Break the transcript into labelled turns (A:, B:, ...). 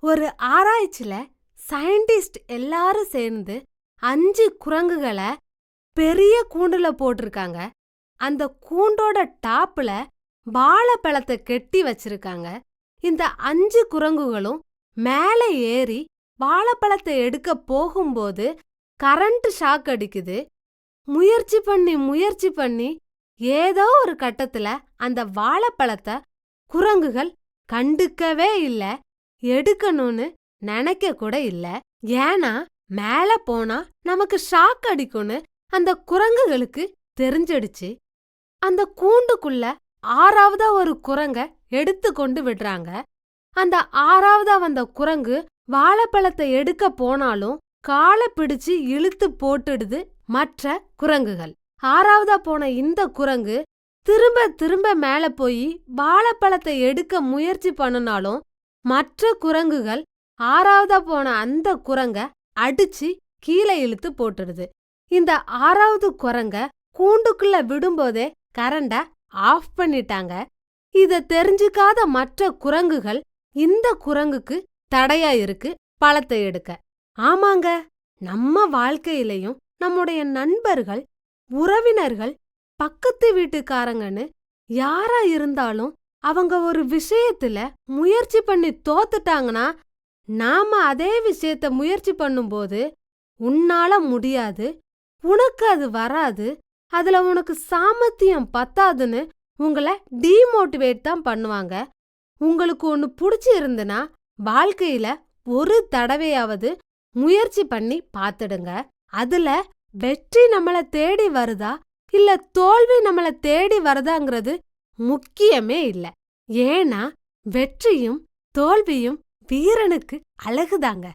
A: ஒரு ஆராய்ச்சில சயின்டிஸ்ட் எல்லாரும் சேர்ந்து 5 குரங்குகளை பெரிய கூண்டுல போட்டிருக்காங்க. அந்த கூண்டோட டாப்ல வாழைப்பழத்தை கெட்டி வச்சிருக்காங்க. இந்த 5 குரங்குகளும் மேல ஏறி வாழைப்பழத்தை எடுக்க போகும்போது கரண்ட் ஷாக் அடிக்குது. முயற்சி பண்ணி ஏதோ ஒரு கட்டத்துல அந்த வாழைப்பழத்தை குரங்குகள் கண்டுக்கவே இல்ல, எடுக்கணும்னு நினைக்க கூட இல்ல. ஏன்னா மேல போனா நமக்கு ஷாக் அடிக்கும்னு அந்த குரங்குகளுக்கு தெரிஞ்சிடுச்சு. அந்த கூண்டுக்குள்ள 6ஆவதா ஒரு குரங்க எடுத்து கொண்டு விடுறாங்க. அந்த 6ஆவதா வந்த குரங்கு வாழைப்பழத்தை எடுக்க போனாலும் காலை பிடிச்சு இழுத்து போட்டுடுது மற்ற குரங்குகள். 6ஆவதா போன இந்த குரங்கு திரும்ப திரும்ப மேல போய் வாழைப்பழத்தை எடுக்க முயற்சி பண்ணினாலும் மற்ற குரங்குகள் 6ஆவதா போன அந்த குரங்க அடிச்சு கீழே இழுத்து போட்டுடுது. இந்த 6ஆவது குரங்க கூண்டுக்குள்ள விடும்போதே கரண்ட ஆஃப் பண்ணிட்டாங்க. இத தெரிஞ்சுக்காத மற்ற குரங்குகள் இந்த குரங்குக்கு தடையா இருக்கு பழத்தை எடுக்க. ஆமாங்க, நம்ம வாழ்க்கையிலையும் நம்முடைய நண்பர்கள், உறவினர்கள், பக்கத்து வீட்டுக்காரங்கன்னு யாரா இருந்தாலும் அவங்க ஒரு விஷயத்துல முயற்சி பண்ணி தோத்துட்டாங்கன்னா நாம அதே விஷயத்த முயற்சி பண்ணும்போது உன்னால முடியாது, உனக்கு அது வராது, அதுல உனக்கு சாமர்த்தியம் பத்தாதுன்னு உங்களை டீமோட்டிவேட் தான் பண்ணுவாங்க. உங்களுக்கு ஒன்னு பிடிச்சி இருந்துன்னா வாழ்க்கையில ஒரு தடவையாவது முயற்சி பண்ணி பார்த்துடுங்க. அதுல வெற்றி நம்மள தேடி வருதா இல்ல தோல்வி நம்மள தேடி வருதாங்கிறது முக்கியமே இல்ல. ஏன்னா வெற்றியும் தோல்வியும் வீரனுக்கு அழகுதாங்க.